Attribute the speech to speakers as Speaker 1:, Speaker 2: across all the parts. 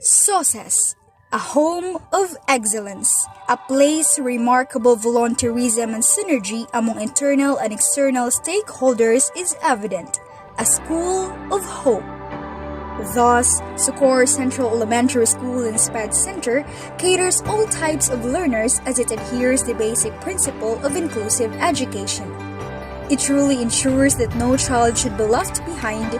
Speaker 1: SOCES, a home of excellence, a place remarkable volunteerism and synergy among internal and external stakeholders is evident, a school of hope. Thus, SOCOROS Central Elementary School and SPED Center caters all types of learners as it adheres the basic principle of inclusive education. It truly ensures that no child should be left behind,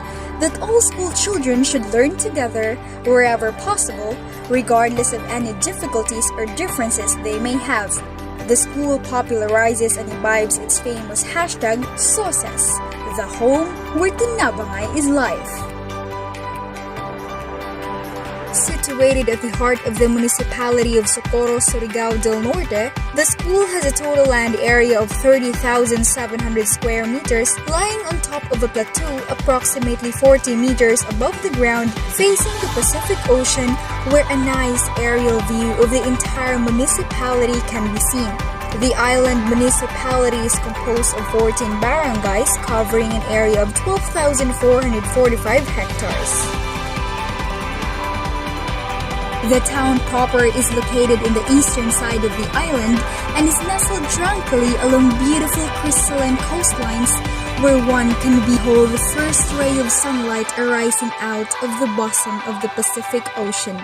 Speaker 1: that all school children should learn together wherever possible, regardless of any difficulties or differences they may have. The school popularizes and imbibes its famous hashtag SOCES, the home where tinabangay is life. Situated at the heart of the municipality of Socorro, Surigao del Norte, the school has a total land area of 30,700 square meters lying on top of a plateau approximately 40 meters above the ground facing the Pacific Ocean, where a nice aerial view of the entire municipality can be seen. The island municipality is composed of 14 barangays covering an area of 12,445 hectares. The town proper is located in the eastern side of the island and is nestled tranquilly along beautiful crystalline coastlines where one can behold the first ray of sunlight arising out of the bosom of the Pacific Ocean.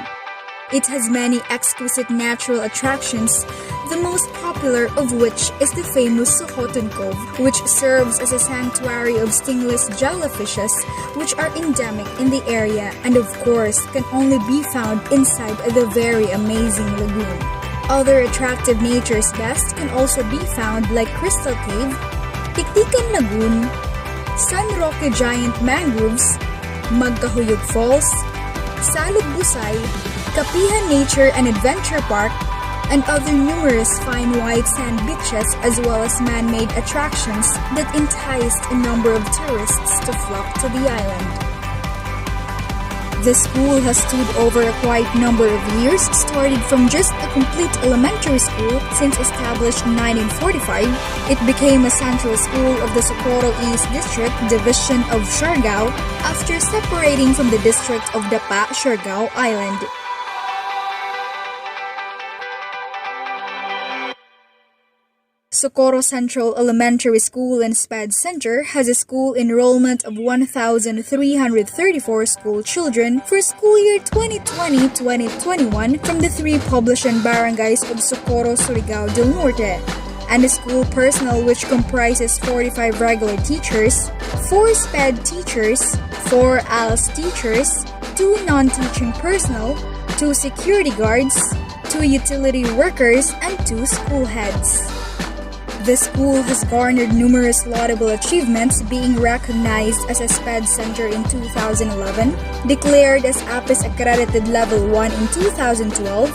Speaker 1: It has many exquisite natural attractions, the most popular of which is the famous Sohoton Cove, which serves as a sanctuary of stingless jellyfishes which are endemic in the area and of course can only be found inside the very amazing lagoon. Other attractive nature's best can also be found like Crystal Cave, Tiktikan Lagoon, San Roque Giant Mangroves, Magkahuyog Falls, Salug Busay, Kapihan Nature and Adventure Park, and other numerous fine white sand beaches as well as man-made attractions that enticed a number of tourists to flock to the island. The school has stood over a quite number of years, started from just a complete elementary school since established in 1945. It became a central school of the Socorro East District Division of Siargao after separating from the district of Dapa, Siargao Island. Socorro Central Elementary School and SPED Center has a school enrollment of 1,334 school children for school year 2020-2021 from the three published barangays of Socorro, Surigao del Norte, and a school personnel which comprises 45 regular teachers, 4 SPED teachers, 4 ALS teachers, 2 non-teaching personnel, 2 security guards, 2 utility workers, and 2 school heads. The school has garnered numerous laudable achievements, being recognized as a SPED Center in 2011, declared as APIS Accredited Level 1 in 2012,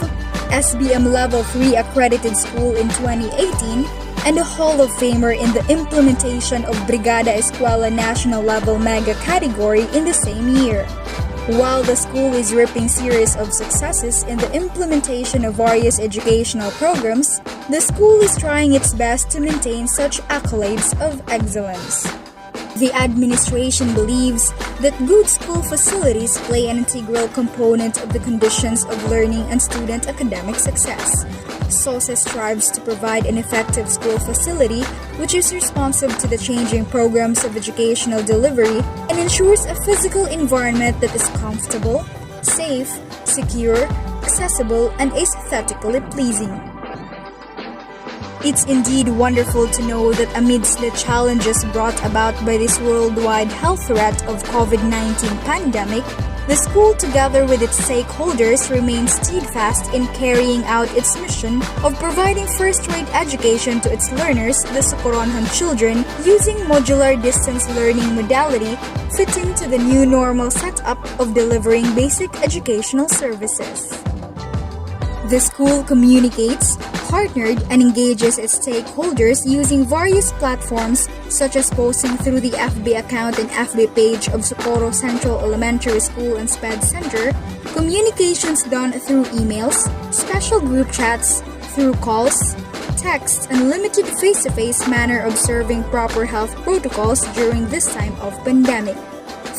Speaker 1: SBM Level 3 Accredited School in 2018, and a Hall of Famer in the implementation of Brigada Escuela National Level Mega category in the same year. While the school is reaping series of successes in the implementation of various educational programs, the school is trying its best to maintain such accolades of excellence. The administration believes that good school facilities play an integral component of the conditions of learning and student academic success. SOCES strives to provide an effective school facility which is responsive to the changing programs of educational delivery and ensures a physical environment that is comfortable, safe, secure, accessible, and aesthetically pleasing. It's indeed wonderful to know that amidst the challenges brought about by this worldwide health threat of COVID-19 pandemic, the school, together with its stakeholders, remains steadfast in carrying out its mission of providing first-rate education to its learners, the Socoronhan children, using modular distance learning modality fitting to the new normal setup of delivering basic educational services. The school communicates, partnered, and engages its stakeholders using various platforms such as posting through the FB account and FB page of Socorro Central Elementary School and SPED Center, communications done through emails, special group chats, through calls, texts, and limited face-to-face manner observing proper health protocols during this time of pandemic.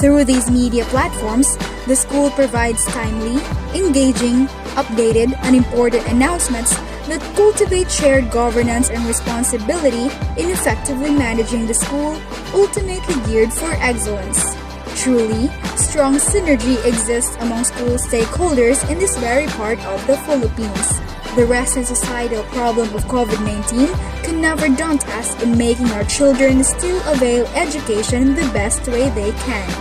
Speaker 1: Through these media platforms, the school provides timely, engaging, updated, and important announcements that cultivate shared governance and responsibility in effectively managing the school, ultimately geared for excellence. Truly, strong synergy exists among school stakeholders in this very part of the Philippines. The recent societal problem of COVID-19 can never daunt us in making our children still avail education the best way they can.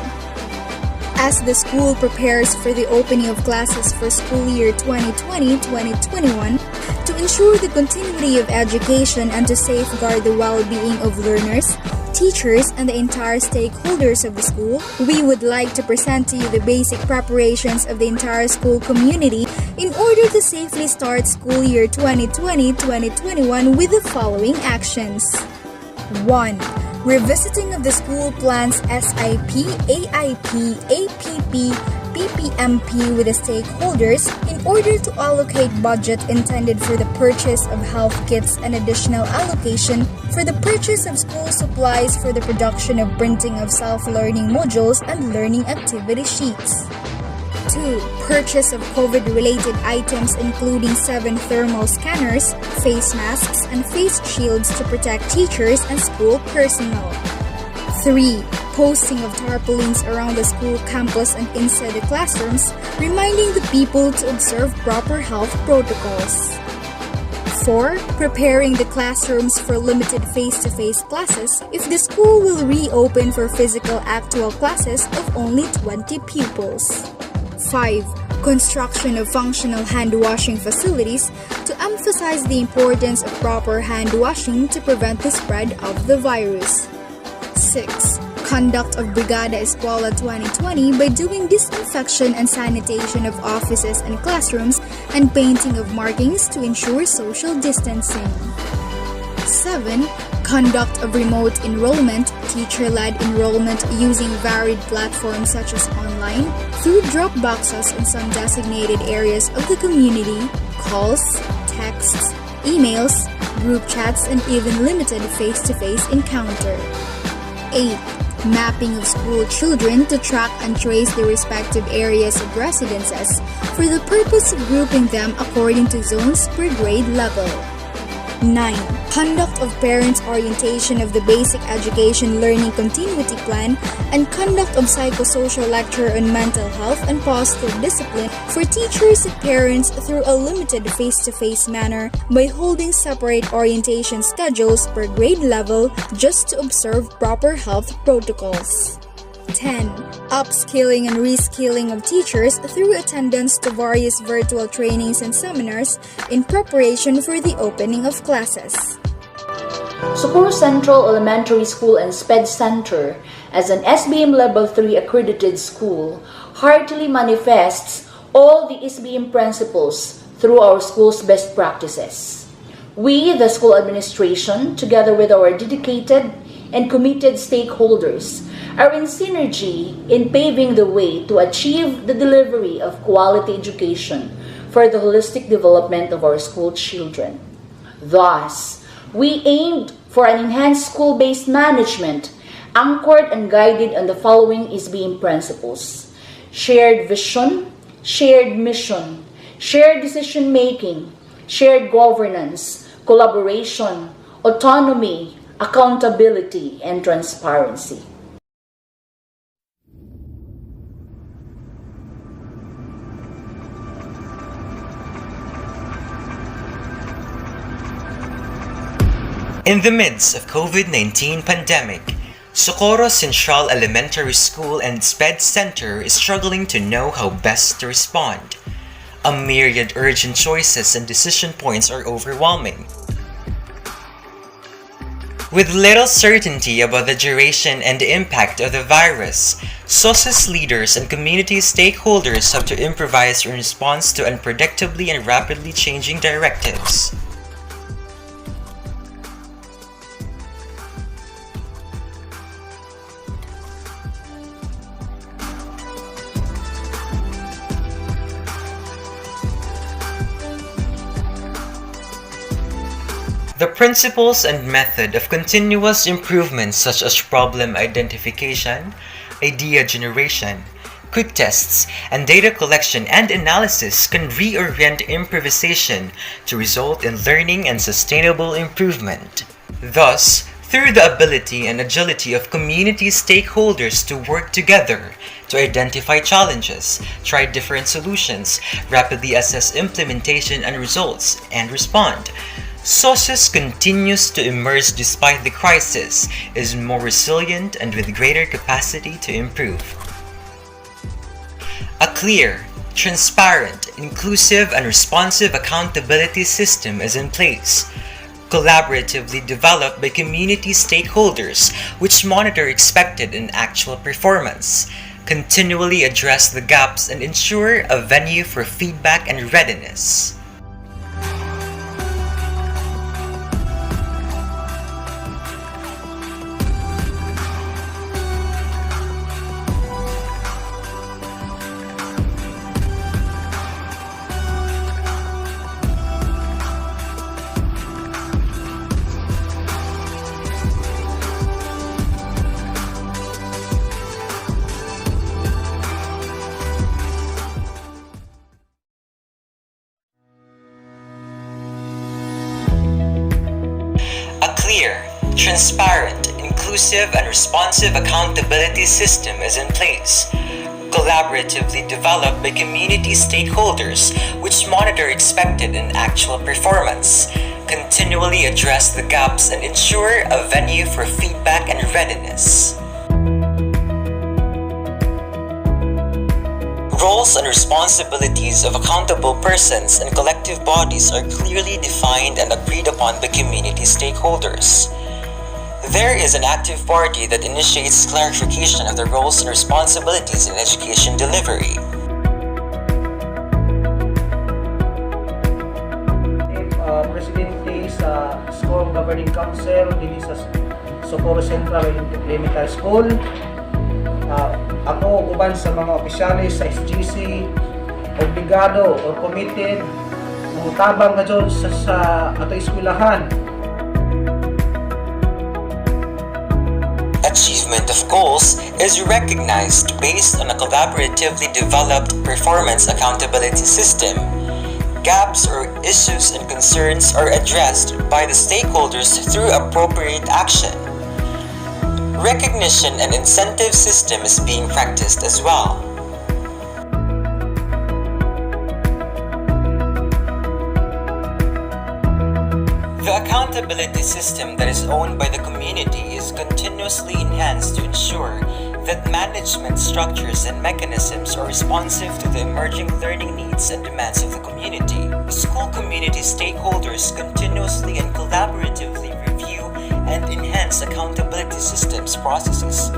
Speaker 1: As the school prepares for the opening of classes for school year 2020-2021, to ensure the continuity of education and to safeguard the well-being of learners, teachers, and the entire stakeholders of the school, we would like to present to you the basic preparations of the entire school community in order to safely start school year 2020-2021 with the following actions. 1. Revisiting of the school plans SIP, AIP, APP, PPMP with the stakeholders in order to allocate budget intended for the purchase of health kits and additional allocation for the purchase of school supplies for the production of printing of self-learning modules and learning activity sheets. 2. Purchase of COVID-related items including 7 thermal scanners, face masks, and face shields to protect teachers and school personnel. 3. Posting of tarpaulins around the school campus and inside the classrooms, reminding the people to observe proper health protocols. 4. Preparing the classrooms for limited face-to-face classes if the school will reopen for physical actual classes of only 20 pupils. 5. Construction of functional hand-washing facilities to emphasize the importance of proper hand-washing to prevent the spread of the virus. 6. Conduct of Brigada Eskwela 2020 by doing disinfection and sanitation of offices and classrooms and painting of markings to ensure social distancing. 7. Conduct of remote enrollment, teacher-led enrollment using varied platforms such as online, through drop boxes in some designated areas of the community, calls, texts, emails, group chats, and even limited face-to-face encounter. 8. Mapping of school children to track and trace the respective areas of residences for the purpose of grouping them according to zones per grade level. 9. Conduct of parents' orientation of the basic education learning continuity plan and conduct of psychosocial lecture on mental health and positive discipline for teachers and parents through a limited face-to-face manner by holding separate orientation schedules per grade level just to observe proper health protocols. 10. Upskilling and reskilling of teachers through attendance to various virtual trainings and seminars in preparation for the opening of classes.
Speaker 2: Socorro Central Elementary School and SPED Center, as an SBM Level 3 accredited school, heartily manifests all the SBM principles through our school's best practices. We, the school administration, together with our dedicated and committed stakeholders, are in synergy in paving the way to achieve the delivery of quality education for the holistic development of our school children. Thus, we aimed for an enhanced school-based management anchored and guided on the following SBM principles: shared vision, shared mission, shared decision-making, shared governance, collaboration, autonomy, accountability, and transparency.
Speaker 3: In the midst of COVID-19 pandemic, Socorro Central Elementary School and SPED Center is struggling to know how best to respond. A myriad urgent choices and decision points are overwhelming. With little certainty about the duration and the impact of the virus, SOCES leaders and community stakeholders have to improvise in response to unpredictably and rapidly changing directives. The principles and method of continuous improvement such as problem identification, idea generation, quick tests, and data collection and analysis can reorient improvisation to result in learning and sustainable improvement. Thus, through the ability and agility of community stakeholders to work together to identify challenges, try different solutions, rapidly assess implementation and results, and respond, SOCES continues to emerge despite the crisis, is more resilient and with greater capacity to improve. A clear, transparent, inclusive, and responsive accountability system is in place, collaboratively developed by community stakeholders which monitor expected and actual performance, continually address the gaps, and ensure a venue for feedback and readiness. A clear, transparent, inclusive, and responsive accountability system is in place, collaboratively developed by community stakeholders which monitor expected and actual performance, continually address the gaps, and ensure a venue for feedback and readiness. Roles and responsibilities of accountable persons and collective bodies are clearly defined and agreed upon by community stakeholders. There is an active party that initiates clarification of the roles and responsibilities in education delivery.
Speaker 4: Presidente sa School Governing Council din sa Socorro Central Elementary School. Ako uban sa mga opisyalis sa SGC, obligado or committed mutabang nga dyan sa ato eskwelahan.
Speaker 3: Achievement of goals is recognized based on a collaboratively developed performance accountability system. Gaps or issues and concerns are addressed by the stakeholders through appropriate action. Recognition and incentive system is being practiced as well. The accountability system that is owned by the community is continuously enhanced to ensure that management structures and mechanisms are responsive to the emerging learning needs and demands of the community. School community stakeholders continuously and collaboratively review and enhance accountability systems processes.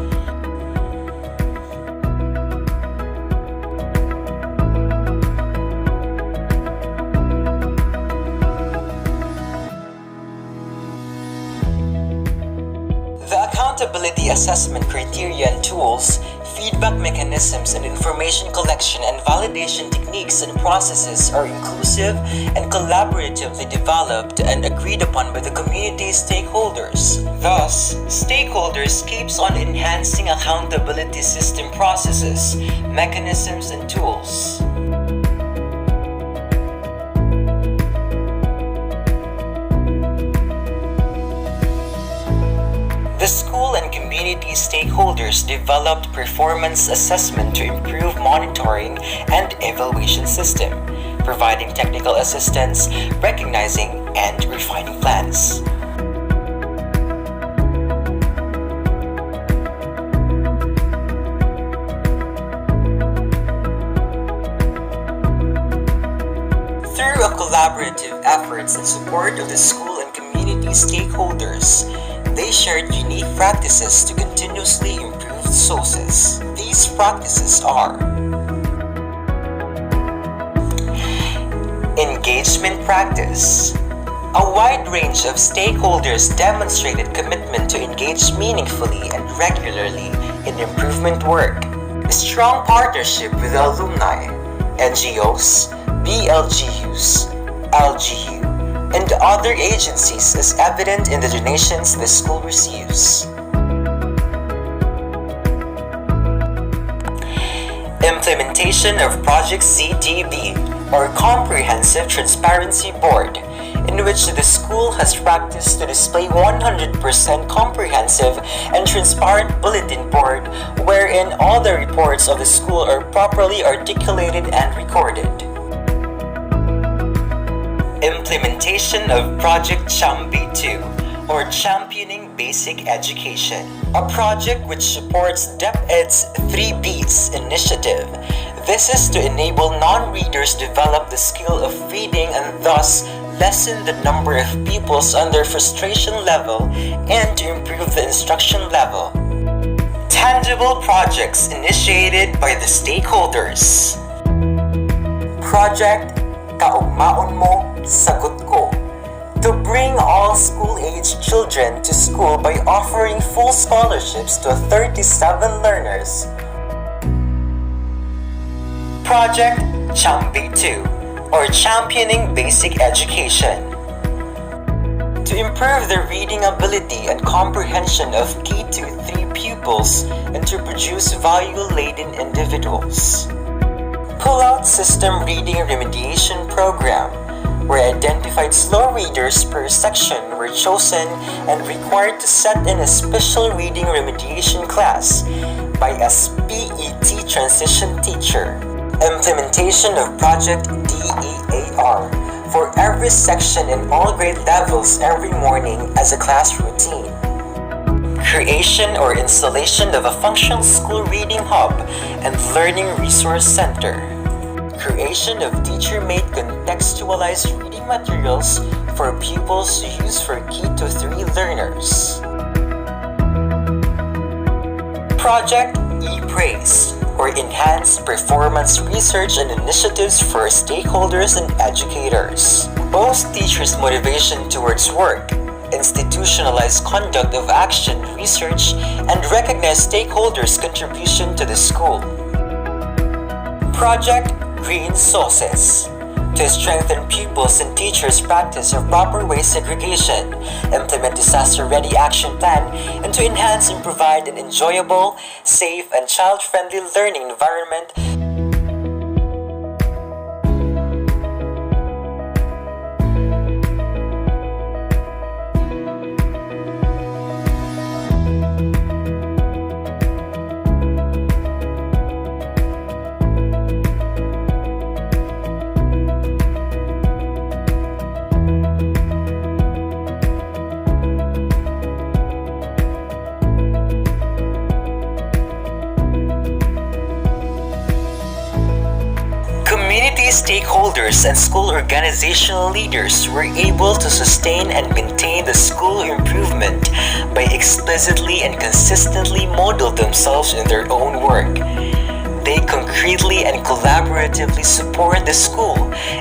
Speaker 3: The accountability assessment criteria and tools, feedback mechanisms, and information collection and validation techniques and processes are inclusive and collaboratively developed and agreed upon by the community stakeholders. Thus, stakeholders keeps on enhancing accountability system processes, mechanisms, and tools. The school and community stakeholders developed performance assessment to improve monitoring and evaluation system, providing technical assistance, recognizing and refining plans. Through a collaborative efforts and support of the school and community stakeholders, they shared unique practices to continuously improve SOCES. These practices are engagement practice. A wide range of stakeholders demonstrated commitment to engage meaningfully and regularly in improvement work. A strong partnership with the alumni, NGOs, BLGUs, LGU, and other agencies is evident in the donations the school receives. Implementation of Project CTB, or Comprehensive Transparency Board, in which the school has practiced to display 100% comprehensive and transparent bulletin board wherein all the reports of the school are properly articulated and recorded. Implementation of Project CHAMBI 2, or Championing Basic Education, a project which supports DepEd's 3Bs initiative. This is to enable non-readers develop the skill of reading and thus lessen the number of pupils on their frustration level and to improve the instruction level. Tangible projects initiated by the stakeholders. Project Kaugmaon Mo, Sagot Ko, to bring all school-age children to school by offering full scholarships to 37 learners. Project CHAMBI 2, or Championing Basic Education, to improve the reading ability and comprehension of K-3 pupils and to produce value-laden individuals. Pull-out System Reading Remediation Program, where identified slow readers per section were chosen and required to set in a special reading remediation class by a PET transition teacher. Implementation of Project DEAR for every section in all grade levels every morning as a class routine. Creation or installation of a functional school reading hub and learning resource center. Creation of teacher-made contextualized reading materials for pupils to use for K-3 learners. Project E-Praise, or Enhanced Performance Research and Initiatives for Stakeholders and Educators. Boost teachers' motivation towards work, institutionalize conduct of action, research, and recognize stakeholders' contribution to the school. Project Green SOCES, to strengthen pupils' and teachers' practice of proper waste segregation, implement disaster-ready action plan, and to enhance and provide an enjoyable, safe, and child-friendly learning environment. Community stakeholders and school organizational leaders were able to sustain and maintain the school improvement by explicitly and consistently model themselves in their own work. They concretely and collaboratively support the school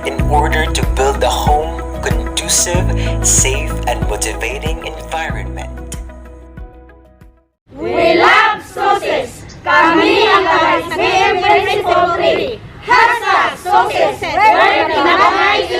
Speaker 3: in order to build a home, conducive, safe, and motivating environment.
Speaker 5: We love SOCES! Kami ang SBM Principal 3! #SOCES! Where pinaka-nice